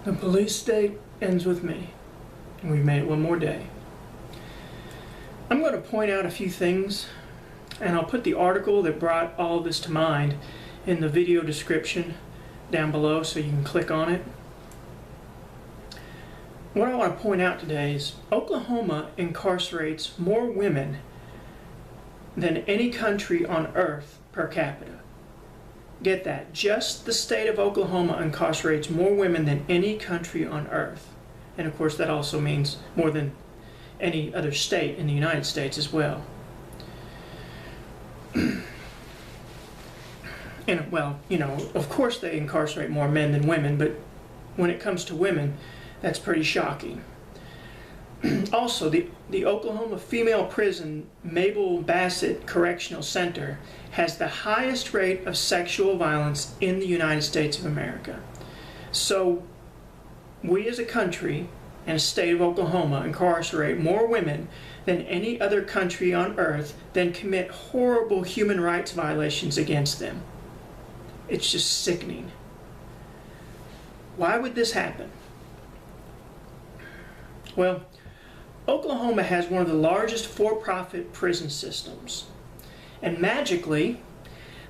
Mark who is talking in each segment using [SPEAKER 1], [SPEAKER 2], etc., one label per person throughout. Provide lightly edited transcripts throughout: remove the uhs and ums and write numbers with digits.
[SPEAKER 1] The police state ends with me, and we've made it one more day. I'm going to point out a few things, and I'll put the article that brought all of this to mind in the video description down below so you can click on it. What I want to point out today is Oklahoma incarcerates more women than any country on earth per capita. Get that. Just the state of Oklahoma incarcerates more women than any country on earth. And of course that also means more than any other state in the United States as well. And well, you know, of course they incarcerate more men than women, but when it comes to women, that's pretty shocking. Also, the Oklahoma female prison, Mabel Bassett Correctional Center, has the highest rate of sexual violence in the United States of America. So, we as a country and a state of Oklahoma incarcerate more women than any other country on earth, then commit horrible human rights violations against them. It's just sickening. Why would this happen? Well, Oklahoma has one of the largest for-profit prison systems. And magically,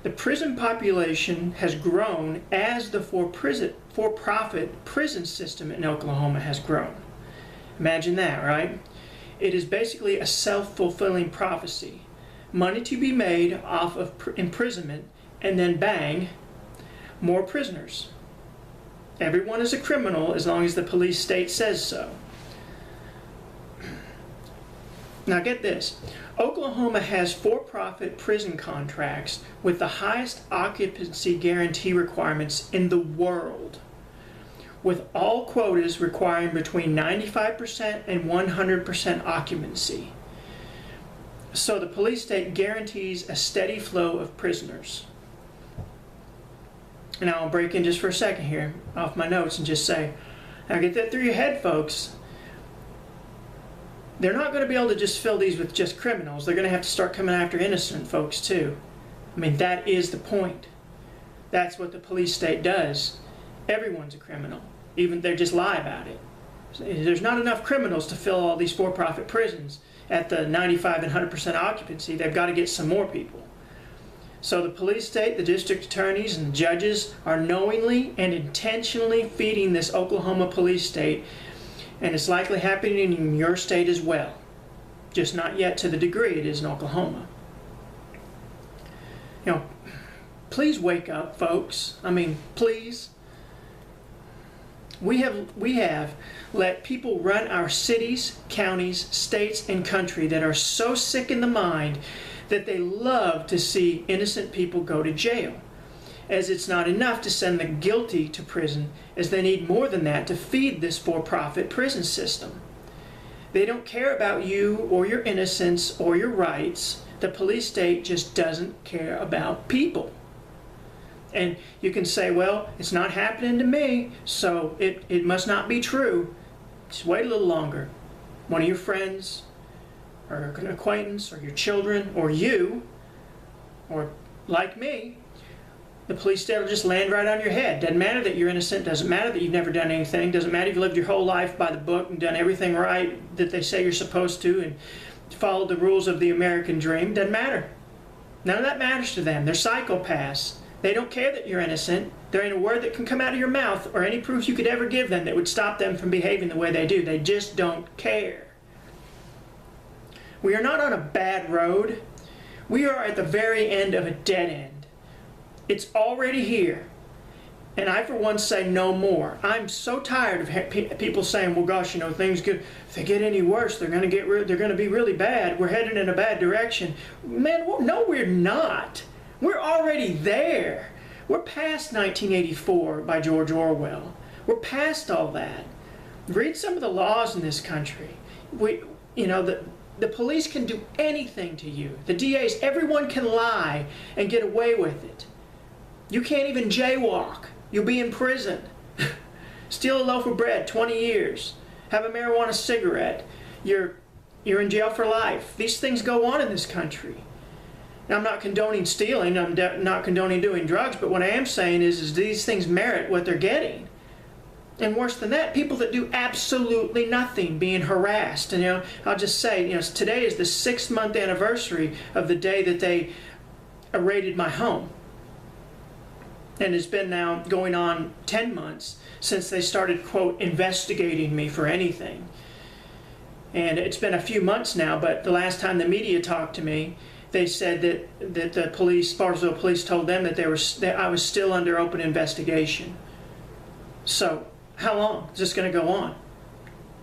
[SPEAKER 1] the prison population has grown as the for-profit prison system in Oklahoma has grown. Imagine that, right? It is basically a self-fulfilling prophecy. Money to be made off of imprisonment, and then bang, more prisoners. Everyone is a criminal as long as the police state says so. Now get this, Oklahoma has for-profit prison contracts with the highest occupancy guarantee requirements in the world, with all quotas requiring between 95% and 100% occupancy. So the police state guarantees a steady flow of prisoners. And I'll break in just for a second here off my notes and just say, now get that through your head, folks. They're not going to be able to just fill these with just criminals. They're going to have to start coming after innocent folks too. I mean, that is the point. That's what the police state does. Everyone's a criminal. Even they just lie about it. There's not enough criminals to fill all these for-profit prisons at the 95 and 100% occupancy. They've got to get some more people. So the police state, the district attorneys, and the judges are knowingly and intentionally feeding this Oklahoma police state. And it's likely happening in your state as well. Just not yet to the degree it is in Oklahoma. You know, please wake up, folks. I mean, please. We have let people run our cities, counties, states, and country that are so sick in the mind that they love to see innocent people go to jail. As it's not enough to send the guilty to prison, as they need more than that to feed this for-profit prison system. They don't care about you or your innocence or your rights. The police state just doesn't care about people. And you can say, well, it's not happening to me, so it must not be true. Just wait a little longer. One of your friends, or an acquaintance, or your children, or you, or like me, the police state will just land right on your head. Doesn't matter that you're innocent, doesn't matter that you've never done anything, doesn't matter if you lived your whole life by the book and done everything right that they say you're supposed to and followed the rules of the American dream, doesn't matter. None of that matters to them. They're psychopaths. They don't care that you're innocent. There ain't a word that can come out of your mouth or any proof you could ever give them that would stop them from behaving the way they do. They just don't care. We are not on a bad road. We are at the very end of a dead end. It's already here, and I for one say no more. I'm so tired of people saying, well gosh, you know, things get, if they get any worse, they're going to be really bad. We're headed in a bad direction. Man, no we're not. We're already there. We're past 1984 by George Orwell. We're past all that. Read some of the laws in this country. The police can do anything to you. The DAs, everyone can lie and get away with it. You can't even jaywalk. You'll be in prison. Steal a loaf of bread, 20 years. Have a marijuana cigarette. You're in jail for life. These things go on in this country. Now, I'm not condoning stealing. I'm not condoning doing drugs. But what I am saying is these things merit what they're getting. And worse than that, people that do absolutely nothing being harassed. And I'll just say, today is the 6-month anniversary of the day that they raided my home. And it's been now going on 10 months since they started, quote, investigating me for anything. And it's been a few months now, but the last time the media talked to me, they said that the police, Spartanburg police, told them that I was still under open investigation. So how long is this going to go on?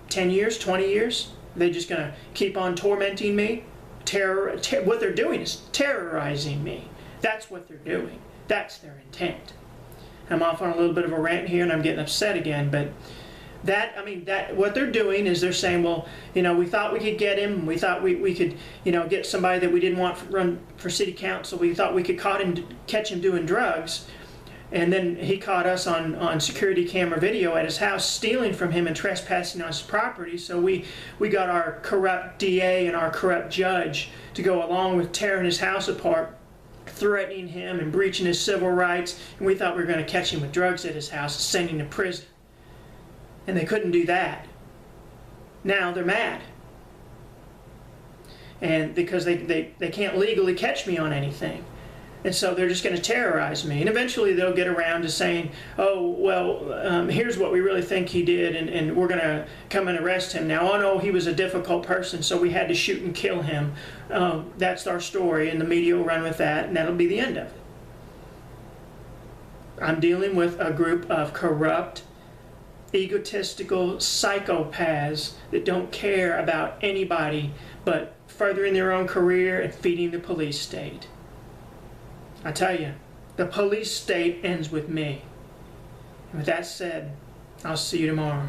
[SPEAKER 1] 10 years, 20 years? Are they just going to keep on tormenting me? What they're doing is terrorizing me. That's what they're doing. That's their intent. I'm off on a little bit of a rant here and I'm getting upset again, but what they're doing is they're saying, well, we thought we could get him. We thought we could, get somebody that we didn't want to run for city council. We thought we could catch him doing drugs. And then he caught us on security camera video at his house, stealing from him and trespassing on his property. So we got our corrupt DA and our corrupt judge to go along with tearing his house apart, threatening him and breaching his civil rights. And we thought we were going to catch him with drugs at his house and send him to prison. And they couldn't do that. Now they're mad. And because they can't legally catch me on anything. And so they're just going to terrorize me. And eventually they'll get around to saying, oh, well, here's what we really think he did, and we're going to come and arrest him now. Oh, no, he was a difficult person, so we had to shoot and kill him. That's our story, and the media will run with that, and that'll be the end of it. I'm dealing with a group of corrupt, egotistical psychopaths that don't care about anybody but furthering their own career and feeding the police state. I tell you, the police state ends with me. And with that said, I'll see you tomorrow.